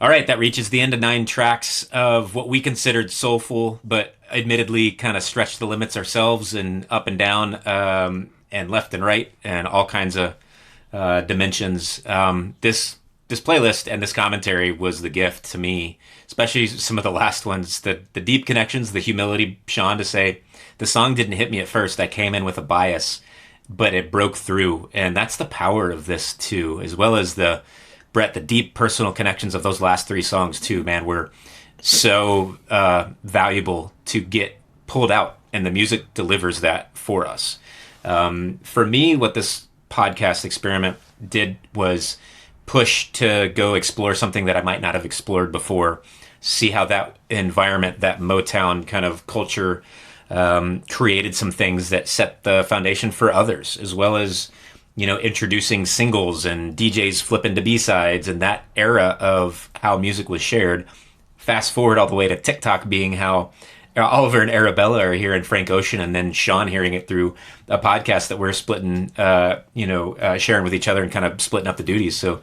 All right, that reaches the end of 9 tracks of what we considered soulful, but admittedly kind of stretched the limits ourselves and up and down, and left and right and all kinds of dimensions. This playlist and this commentary was the gift to me, especially some of the last ones. The deep connections, the humility, Sean, to say the song didn't hit me at first. I came in with a bias, but it broke through, and that's the power of this too, as well as the deep personal connections of those last 3 songs too. Man, were so valuable to get pulled out, and the music delivers that for us. For me, what this podcast experiment did was push to go explore something that I might not have explored before. See how that environment, that Motown kind of culture, created some things that set the foundation for others, as well as introducing singles and DJs flipping to B-sides and that era of how music was shared. Fast forward all the way to TikTok being how Oliver and Arabella are hearing Frank Ocean, and then Sean hearing it through a podcast that we're splitting, sharing with each other and kind of splitting up the duties. So,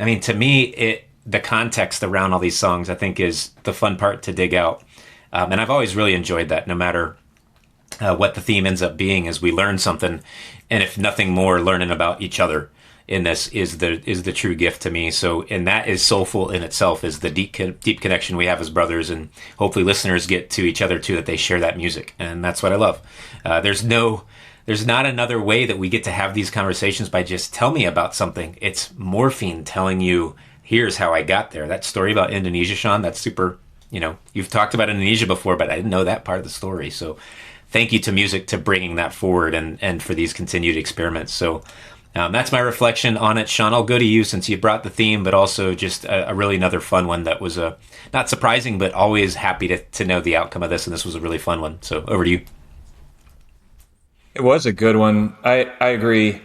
I mean, to me, the context around all these songs, I think, is the fun part to dig out. And I've always really enjoyed that, no matter what the theme ends up being, as we learn something, and if nothing more, learning about each other in this is the true gift to me. So, and that is soulful in itself, is the deep connection we have as brothers, and hopefully listeners get to each other too, that they share that music, and that's what I love. There's not another way that we get to have these conversations by just tell me about something. It's morphine telling you, here's how I got there. That story about Indonesia, Sean, that's super. You've talked about Indonesia before, but I didn't know that part of the story. So thank you to music to bringing that forward, and for these continued experiments. So that's my reflection on it. Sean, I'll go to you since you brought the theme, but also just a really another fun one that was not surprising, but always happy to know the outcome of this. And this was a really fun one. So over to you. It was a good one. I agree.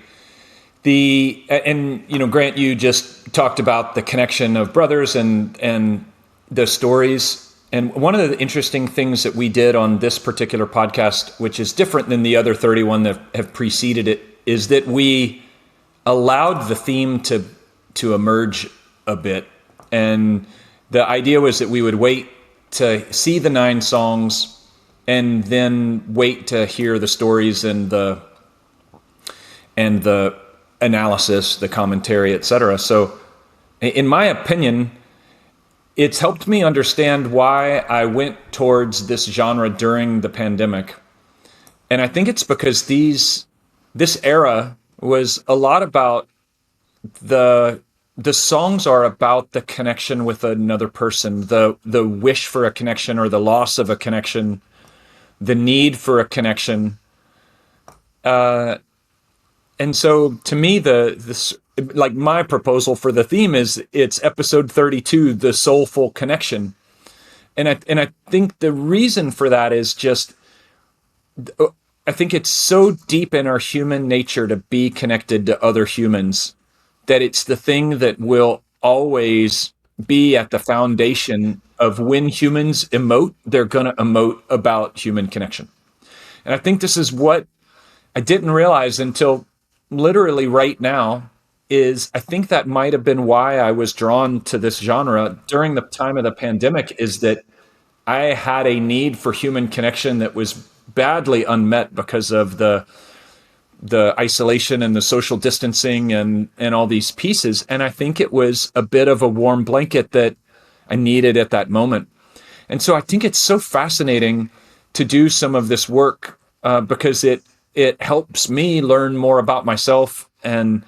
Grant, you just talked about the connection of brothers and the stories. And one of the interesting things that we did on this particular podcast, which is different than the other 31 that have preceded it, is that we allowed the theme to emerge a bit. And the idea was that we would wait to see the 9 songs and then wait to hear the stories and the analysis, the commentary, etc. So in my opinion, it's helped me understand why I went towards this genre during the pandemic. And I think it's because this era was a lot about the songs are about the connection with another person, the wish for a connection or the loss of a connection, the need for a connection. And so to me, like my proposal for the theme is it's episode 32, the Soulful Connection. And I think the reason for that is just, I think it's so deep in our human nature to be connected to other humans that it's the thing that will always be at the foundation of when humans emote, they're going to emote about human connection. And I think this is what I didn't realize until literally right now, is I think that might have been why I was drawn to this genre during the time of the pandemic, is that I had a need for human connection that was badly unmet because of the isolation and the social distancing and all these pieces. And I think it was a bit of a warm blanket that I needed at that moment. And so I think it's so fascinating to do some of this work because it helps me learn more about myself, and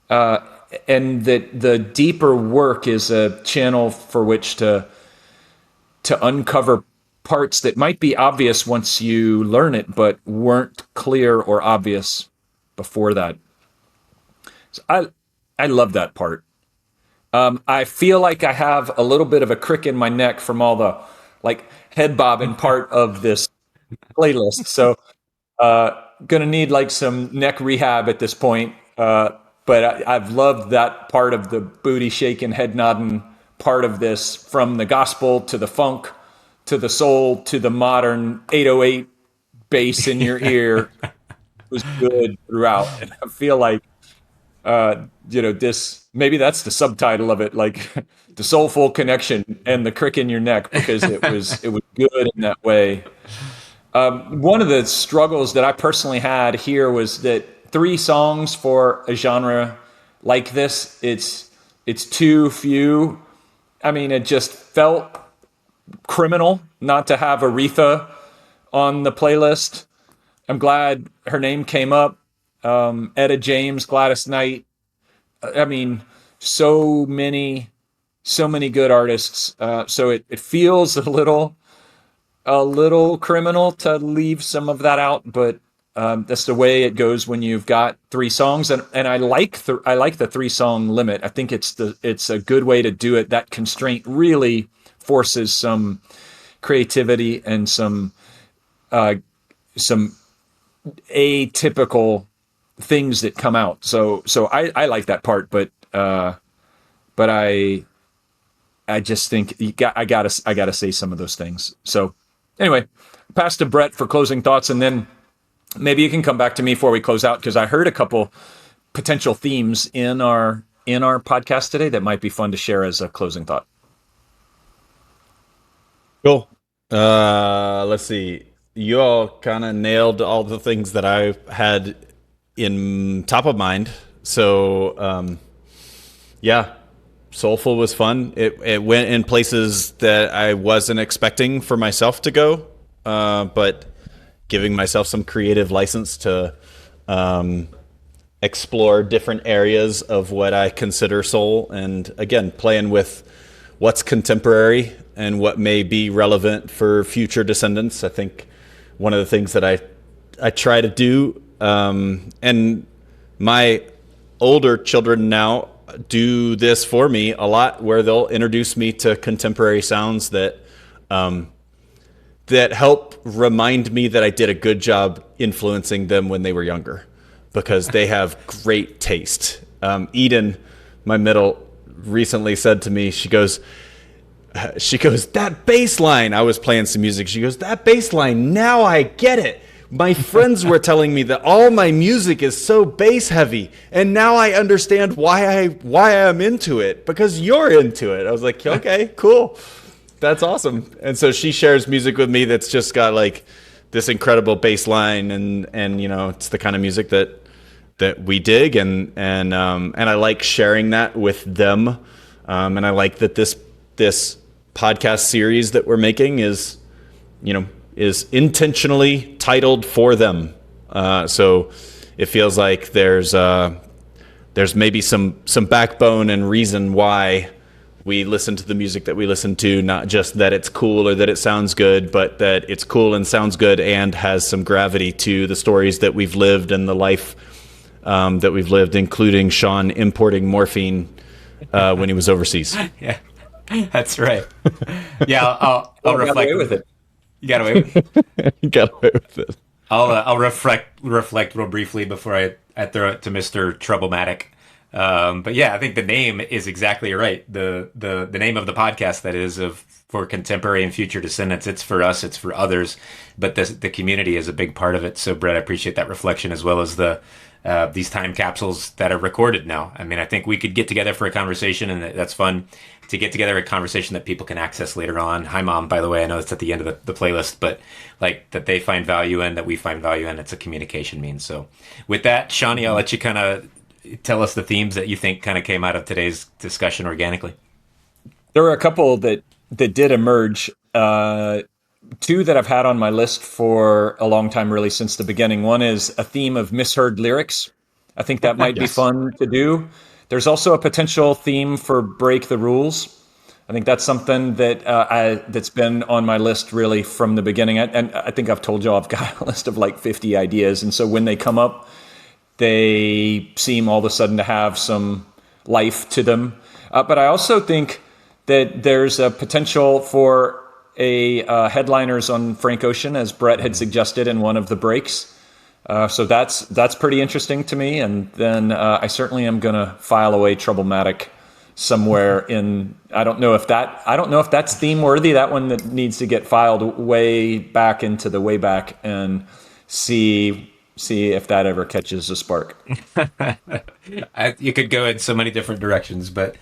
that the deeper work is a channel for which to uncover parts that might be obvious once you learn it, but weren't clear or obvious before that. So I love that part. I feel like I have a little bit of a crick in my neck from all the head bobbing part of this playlist. So gonna need some neck rehab at this point. But I've loved that part of the booty shaking, head nodding part of this, from the gospel to the funk to the soul to the modern 808 bass in your ear. It was good throughout. And I feel like This maybe that's the subtitle of it, like the soulful connection and the crick in your neck, because it was good in that way. One of the struggles that I personally had here was that 3 songs for a genre like this, it's too few. I mean, it just felt criminal not to have Aretha on the playlist. I'm glad her name came up. Etta James, Gladys Knight. I mean, so many, so many good artists. So it feels a little criminal to leave some of that out, but that's the way it goes when you've got 3 songs. And I like the 3 song limit. I think it's a good way to do it. That constraint really forces some creativity and some atypical things that come out. So I like that part, but I just think I gotta say some of those things. So anyway, pass to Brett for closing thoughts, and then maybe you can come back to me before we close out, because I heard a couple potential themes in our podcast today that might be fun to share as a closing thought. Cool. Let's see. You all kind of nailed all the things that I had in top of mind. So, yeah, Soulful was fun. It went in places that I wasn't expecting for myself to go, but giving myself some creative license to explore different areas of what I consider soul, and again, playing with what's contemporary and what may be relevant for future descendants. I think one of the things that I try to do, and my older children now do this for me a lot, where they'll introduce me to contemporary sounds that help remind me that I did a good job influencing them when they were younger, because they have great taste. Eden, my middle, recently said to me, she goes, that bass line, I was playing some music. She goes, that bass line, now I get it. My friends were telling me that all my music is so bass heavy, and now I understand why I'm into it, because you're into it. I was like, okay, cool. That's awesome. And so she shares music with me that's just got like this incredible bass line, and it's the kind of music that we dig, and I like sharing that with them. And I like that this podcast series that we're making is intentionally titled for them. So it feels like there's maybe some backbone and reason why we listen to the music that we listen to, not just that it's cool or that it sounds good, but that it's cool and sounds good and has some gravity to the stories that we've lived and the life that we've lived, including Sean importing morphine when he was overseas. Yeah, that's right. Yeah, I'll reflect. Got away with it. You got away with it? You got away with it. I'll reflect real briefly before I throw it to Mr. Troublematic. But yeah, I think the name is exactly right. The name of the podcast, that is, for contemporary and future descendants. It's for us, it's for others, but the community is a big part of it. So Brett, I appreciate that reflection, as well as these time capsules that are recorded now. I mean, I think we could get together for a conversation, and that's fun to get together, a conversation that people can access later on. Hi, Mom, by the way, I know it's at the end of the playlist, but like that they find value in, that we find value in. It's a communication means. So with that, Shawnee, I'll let you kind of tell us the themes that you think kind of came out of today's discussion organically. There were a couple that did emerge. 2 that I've had on my list for a long time, really since the beginning. One is a theme of misheard lyrics. I think that might be fun to do. There's also a potential theme for break the rules. I think that's something that's been on my list really from the beginning. And I think I've told you I've got a list of like 50 ideas. And so when they come up, they seem all of a sudden to have some life to them. But I also think that there's a potential for a headliners on Frank Ocean, as Brett had suggested in one of the breaks. So that's pretty interesting to me. And then I certainly am going to file away Troublematic somewhere in. I don't know if that's theme worthy. That one that needs to get filed way back into the way back and see see if that ever catches a spark. You could go in so many different directions, but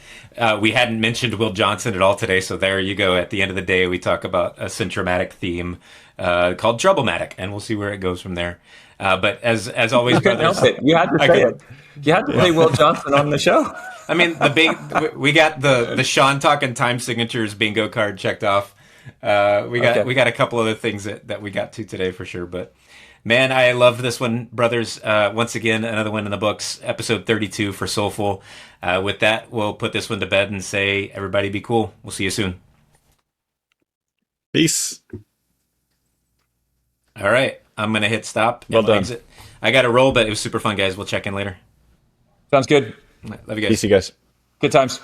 we hadn't mentioned Will Johnson at all today. So there you go. At the end of the day, we talk about a Centromatic theme called Troublematic, and we'll see where it goes from there. But as always, You couldn't brothers, help it. You had to say it. You had to say Will Johnson on the show. I mean, we got the Sean talking time signatures bingo card checked off. We got a couple other things that we got to today for sure, but. Man, I loved this one, brothers. Once again, another one in the books, episode 32 for Soulful. With that, we'll put this one to bed and say, everybody be cool. We'll see you soon. Peace. All right. I'm going to hit stop. Well done. Exit. I got to roll, but it was super fun, guys. We'll check in later. Sounds good. Love you guys. Peace, you guys. Good times.